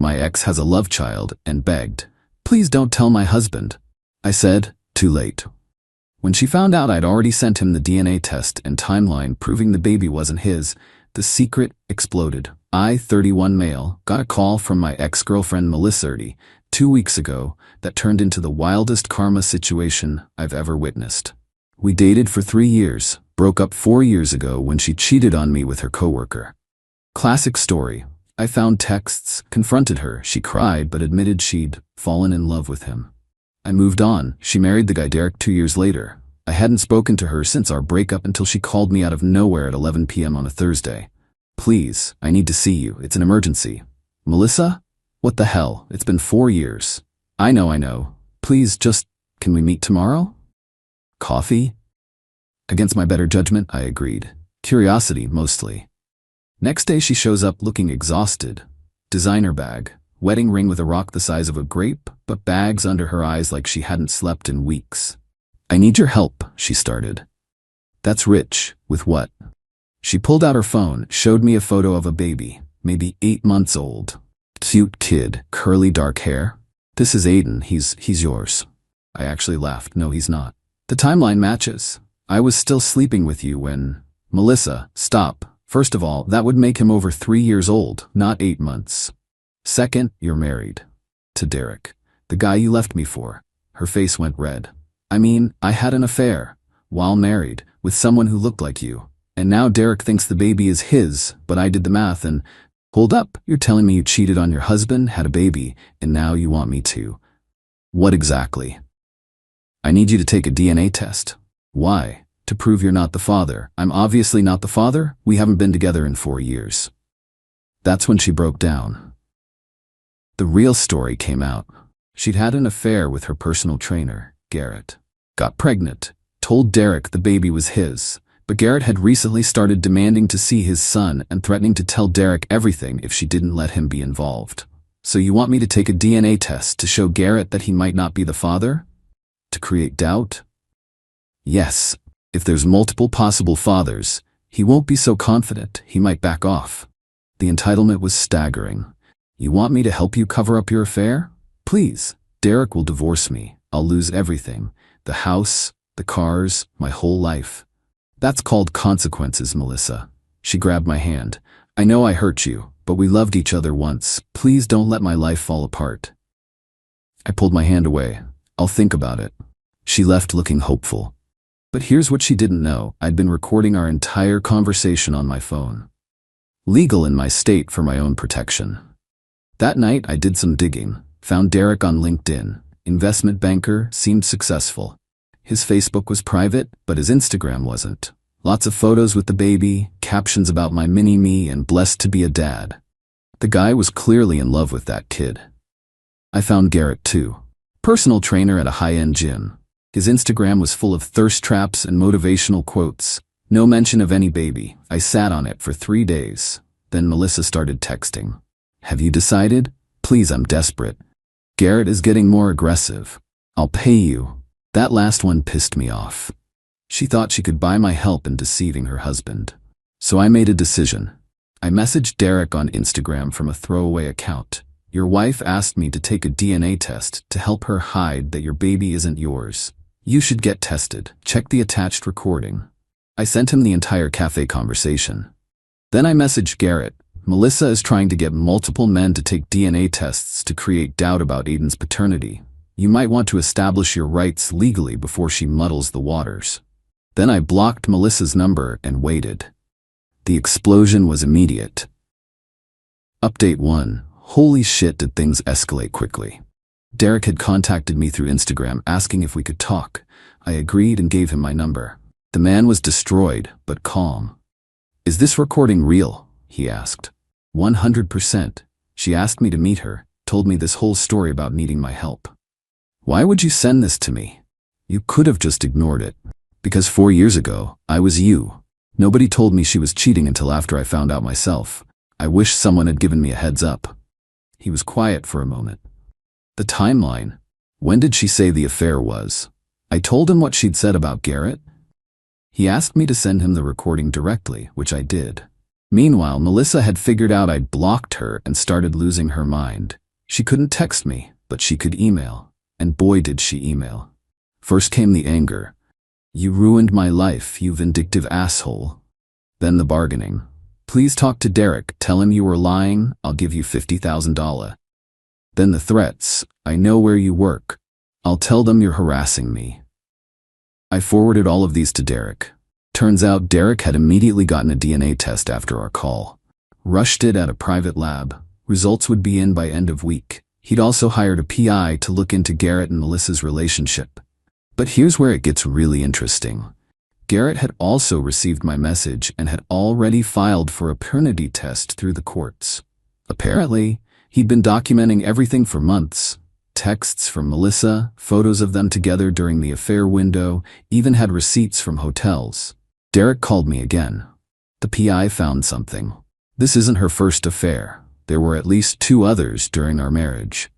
My ex has a love child and begged, "Please don't tell my husband." I said, "Too late." When she found out I'd already sent him the DNA test and timeline proving the baby wasn't his, the secret exploded. I, 31 male, got a call from my ex-girlfriend Melissa 2 weeks ago that turned into the wildest karma situation I've ever witnessed. We dated for 3 years, broke up 4 years ago when she cheated on me with her coworker. Classic story. I found texts, confronted her, she cried but admitted she'd fallen in love with him. I moved on. She married the guy Derek 2 years later. I hadn't spoken to her since our breakup until she called me out of nowhere at 11 p.m. on a Thursday. "Please, I need to see you. It's an emergency." "Melissa? What the hell? It's been 4 years." I know. Please can we meet tomorrow?" "Coffee?" Against my better judgment, I agreed. Curiosity, mostly. Next day she shows up looking exhausted. Designer bag, wedding ring with a rock the size of a grape, but bags under her eyes like she hadn't slept in weeks. "I need your help," she started. "That's rich. With what?" She pulled out her phone, showed me a photo of a baby, maybe 8 months old. Cute kid, curly dark hair. "This is Aiden, he's yours." I actually laughed. "No, he's not. The timeline matches. I was still sleeping with you when—" "Melissa, stop. First of all, that would make him over 3 years old, not 8 months. Second, you're married. To Derek. The guy you left me for." Her face went red. "I mean, I had an affair, while married, with someone who looked like you. And now Derek thinks the baby is his, but I did the math and—" "Hold up, you're telling me you cheated on your husband, had a baby, and now you want me to—" "What exactly?" "I need you to take a DNA test." "Why? To prove you're not the father." "I'm obviously not the father. We haven't been together in 4 years. That's when she broke down. The real story came out. She'd had an affair with her personal trainer, Garrett. Got pregnant, told Derek the baby was his, but Garrett had recently started demanding to see his son and threatening to tell Derek everything if she didn't let him be involved. "So you want me to take a DNA test to show Garrett that he might not be the father? To create doubt?" "Yes. If there's multiple possible fathers, he won't be so confident, he might back off." The entitlement was staggering. "You want me to help you cover up your affair? Please. Derek will divorce me. I'll lose everything. The house, the cars, my whole life." "That's called consequences, Melissa." She grabbed my hand. "I know I hurt you, but we loved each other once. Please don't let my life fall apart." I pulled my hand away. "I'll think about it." She left looking hopeful. But here's what she didn't know. I'd been recording our entire conversation on my phone. Legal in my state for my own protection. That night I did some digging, found Derek on LinkedIn. Investment banker, seemed successful. His Facebook was private, but his Instagram wasn't. Lots of photos with the baby, captions about my mini-me and blessed to be a dad. The guy was clearly in love with that kid. I found Garrett too. Personal trainer at a high-end gym. His Instagram was full of thirst traps and motivational quotes. No mention of any baby. I sat on it for 3 days. Then Melissa started texting. "Have you decided? Please, I'm desperate. Garrett is getting more aggressive. I'll pay you." That last one pissed me off. She thought she could buy my help in deceiving her husband. So I made a decision. I messaged Derek on Instagram from a throwaway account. "Your wife asked me to take a DNA test to help her hide that your baby isn't yours. You should get tested. Check the attached recording." I sent him the entire cafe conversation. Then I messaged Garrett. "Melissa is trying to get multiple men to take DNA tests to create doubt about Aiden's paternity. You might want to establish your rights legally before she muddles the waters." Then I blocked Melissa's number and waited. The explosion was immediate. Update 1. Holy shit, did things escalate quickly. Derek had contacted me through Instagram asking if we could talk. I agreed and gave him my number. The man was destroyed, but calm. "Is this recording real?" he asked. 100%. She asked me to meet her, told me this whole story about needing my help. "Why would you send this to me? You could have just ignored it." "Because 4 years ago, I was you. Nobody told me she was cheating until after I found out myself. I wish someone had given me a heads up." He was quiet for a moment. "The timeline. When did she say the affair was?" I told him what she'd said about Garrett. He asked me to send him the recording directly, which I did. Meanwhile, Melissa had figured out I'd blocked her and started losing her mind. She couldn't text me, but she could email. And boy did she email. First came the anger. "You ruined my life, you vindictive asshole." Then the bargaining. "Please talk to Derek, tell him you were lying, I'll give you $50,000. Then the threats. "I know where you work. I'll tell them you're harassing me." I forwarded all of these to Derek. Turns out Derek had immediately gotten a DNA test after our call. Rushed it at a private lab. Results would be in by end of week. He'd also hired a PI to look into Garrett and Melissa's relationship. But here's where it gets really interesting. Garrett had also received my message and had already filed for a paternity test through the courts. Apparently, he'd been documenting everything for months. Texts from Melissa, photos of them together during the affair window, even had receipts from hotels. Derek called me again. The PI found something. This isn't her first affair. There were at least 2 others during our marriage.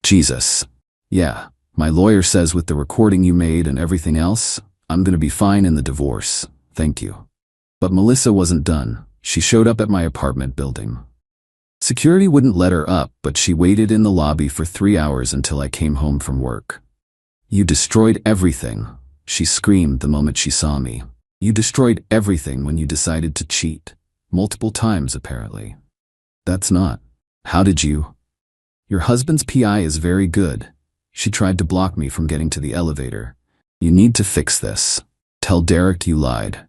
Jesus. Yeah, my lawyer says with the recording you made and everything else, I'm gonna be fine in the divorce. Thank you. But Melissa wasn't done. She showed up at my apartment building. Security wouldn't let her up, but she waited in the lobby for 3 hours until I came home from work. "You destroyed everything," she screamed the moment she saw me. "You destroyed everything when you decided to cheat. Multiple times, apparently." "That's not. How did you?" "Your husband's PI is very good. She tried to block me from getting to the elevator. You need to fix this. Tell Derek you lied.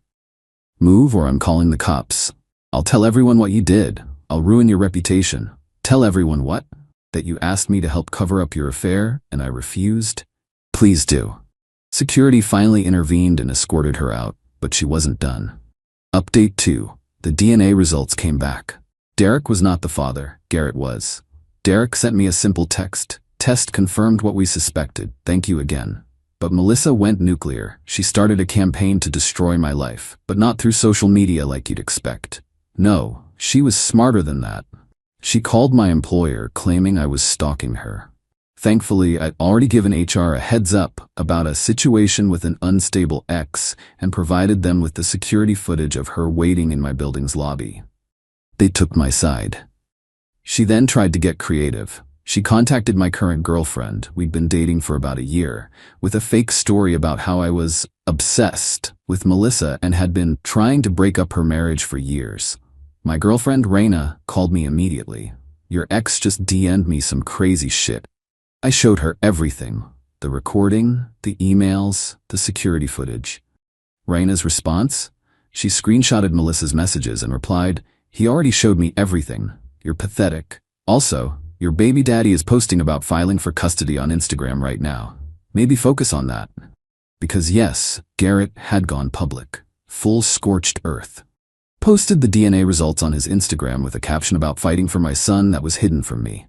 Move or I'm calling the cops. I'll tell everyone what you did. I'll ruin your reputation." "Tell everyone what? That you asked me to help cover up your affair and I refused?" "Please do." Security finally intervened and escorted her out, but she wasn't done. Update 2. The DNA results came back. Derek was not the father, Garrett was. Derek sent me a simple text. "Test confirmed what we suspected. Thank you again." But Melissa went nuclear. She started a campaign to destroy my life, but not through social media like you'd expect. No, she was smarter than that. She called my employer claiming I was stalking her. Thankfully, I'd already given HR a heads up about a situation with an unstable ex and provided them with the security footage of her waiting in my building's lobby. They took my side. She then tried to get creative. She contacted my current girlfriend, we'd been dating for about a year, with a fake story about how I was obsessed with Melissa and had been trying to break up her marriage for years. My girlfriend, Raina, called me immediately. "Your ex just DM'd me some crazy shit." I showed her everything. The recording, the emails, the security footage. Raina's response? She screenshotted Melissa's messages and replied, "He already showed me everything. You're pathetic. Also, your baby daddy is posting about filing for custody on Instagram right now. Maybe focus on that." Because yes, Garrett had gone public. Full scorched earth. Posted the DNA results on his Instagram with a caption about fighting for my son that was hidden from me.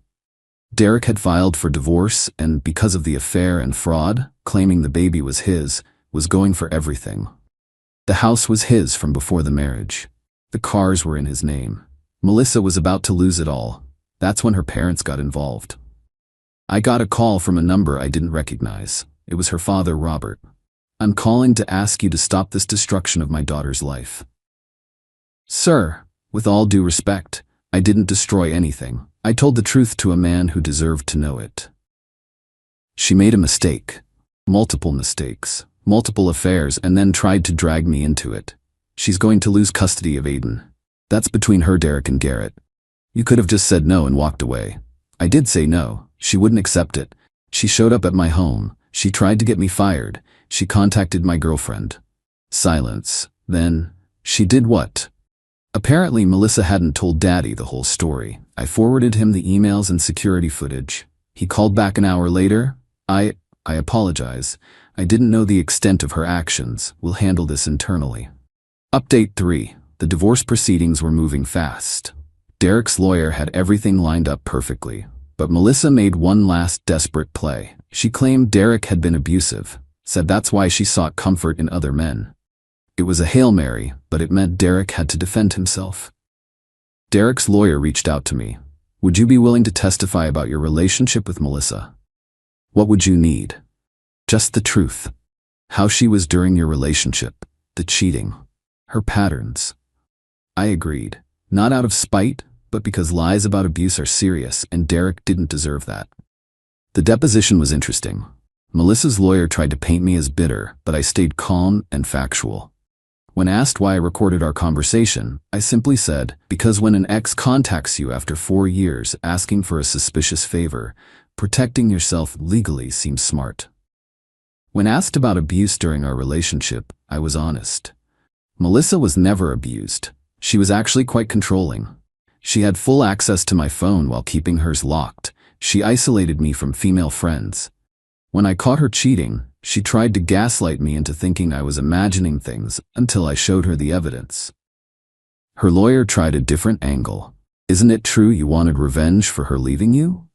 Derek had filed for divorce and, because of the affair and fraud, claiming the baby was his, was going for everything. The house was his from before the marriage. The cars were in his name. Melissa was about to lose it all. That's when her parents got involved. I got a call from a number I didn't recognize. It was her father, Robert. "I'm calling to ask you to stop this destruction of my daughter's life." "Sir, with all due respect, I didn't destroy anything. I told the truth to a man who deserved to know it." She made a mistake. Multiple mistakes. Multiple affairs, and then tried to drag me into it. She's going to lose custody of Aiden. That's between her, Derek, and Garrett. You could have just said no and walked away. I did say no. She wouldn't accept it. She showed up at my home. She tried to get me fired. She contacted my girlfriend. Silence. Then, she did what? Apparently, Melissa hadn't told Daddy the whole story. I forwarded him the emails and security footage. He called back an hour later. I apologize. I didn't know the extent of her actions. We'll handle this internally." Update 3. The divorce proceedings were moving fast. Derek's lawyer had everything lined up perfectly. But Melissa made one last desperate play. She claimed Derek had been abusive, said that's why she sought comfort in other men. It was a Hail Mary, but it meant Derek had to defend himself. Derek's lawyer reached out to me. "Would you be willing to testify about your relationship with Melissa? What would you need? Just the truth. How she was during your relationship, the cheating, her patterns." I agreed, not out of spite, but because lies about abuse are serious and Derek didn't deserve that. The deposition was interesting. Melissa's lawyer tried to paint me as bitter, but I stayed calm and factual. When asked why I recorded our conversation, I simply said, because when an ex contacts you after 4 years asking for a suspicious favor, protecting yourself legally seems smart. When asked about abuse during our relationship, I was honest. Melissa was never abused. She was actually quite controlling. She had full access to my phone while keeping hers locked. She isolated me from female friends. When I caught her cheating, she tried to gaslight me into thinking I was imagining things until I showed her the evidence. Her lawyer tried a different angle. Isn't it true you wanted revenge for her leaving you?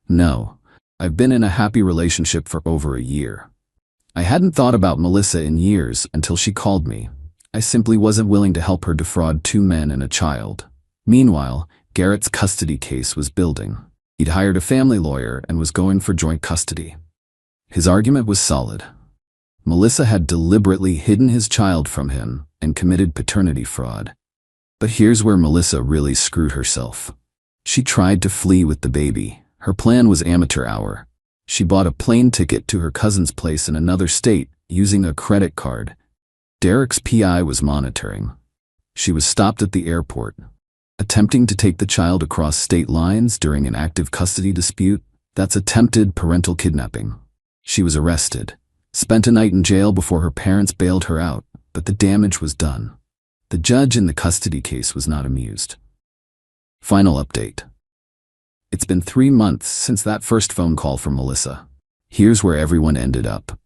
No. I've been in a happy relationship for over a year. I hadn't thought about Melissa in years until she called me. I simply wasn't willing to help her defraud 2 men and a child. Meanwhile, Garrett's custody case was building. He'd hired a family lawyer and was going for joint custody. His argument was solid. Melissa had deliberately hidden his child from him and committed paternity fraud. But here's where Melissa really screwed herself. She tried to flee with the baby. Her plan was amateur hour. She bought a plane ticket to her cousin's place in another state using a credit card. Derek's PI was monitoring. She was stopped at the airport. Attempting to take the child across state lines during an active custody dispute, that's attempted parental kidnapping. She was arrested, spent a night in jail before her parents bailed her out, but the damage was done. The judge in the custody case was not amused. Final update. It's been 3 months since that first phone call from Melissa. Here's where everyone ended up.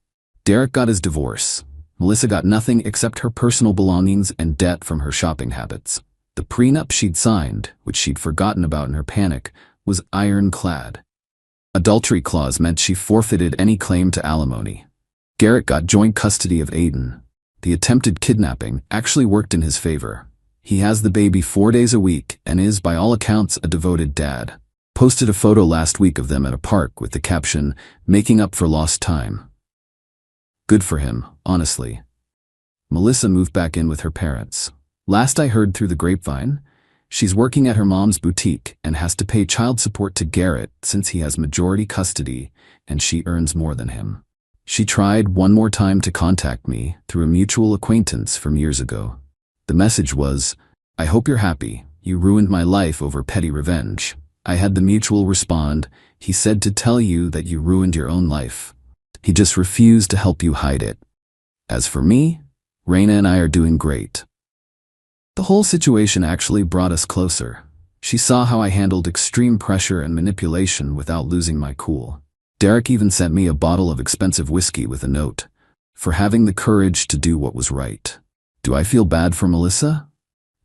Derek got his divorce. Melissa got nothing except her personal belongings and debt from her shopping habits. The prenup she'd signed, which she'd forgotten about in her panic, was ironclad. Adultery clause meant she forfeited any claim to alimony. Garrett got joint custody of Aiden. The attempted kidnapping actually worked in his favor. He has the baby 4 days a week and is, by all accounts, a devoted dad. Posted a photo last week of them at a park with the caption, "Making up for lost time." Good for him, honestly. Melissa moved back in with her parents. Last I heard through the grapevine, she's working at her mom's boutique and has to pay child support to Garrett since he has majority custody and she earns more than him. She tried one more time to contact me through a mutual acquaintance from years ago. The message was, "I hope you're happy. You ruined my life over petty revenge." I had the mutual respond, "He said to tell you that you ruined your own life. He just refused to help you hide it. As for me, Raina and I are doing great." The whole situation actually brought us closer. She saw how I handled extreme pressure and manipulation without losing my cool. Derek even sent me a bottle of expensive whiskey with a note, "For having the courage to do what was right." Do I feel bad for Melissa?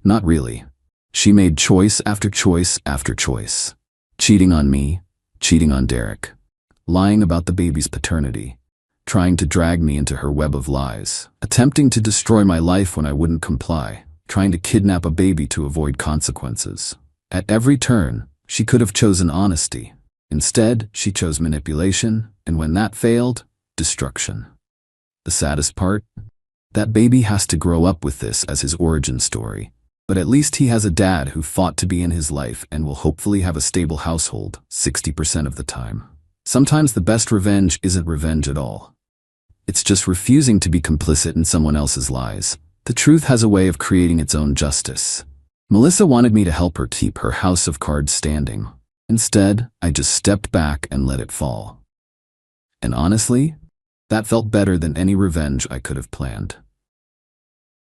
Not really. She made choice after choice after choice. Cheating on me, cheating on Derek, lying about the baby's paternity, trying to drag me into her web of lies, attempting to destroy my life when I wouldn't comply, trying to kidnap a baby to avoid consequences. At every turn, she could have chosen honesty. Instead, she chose manipulation, and when that failed, destruction. The saddest part? That baby has to grow up with this as his origin story. But at least he has a dad who fought to be in his life and will hopefully have a stable household 60% of the time. Sometimes the best revenge isn't revenge at all. It's just refusing to be complicit in someone else's lies. The truth has a way of creating its own justice. Melissa wanted me to help her keep her house of cards standing. Instead, I just stepped back and let it fall. And honestly, that felt better than any revenge I could have planned.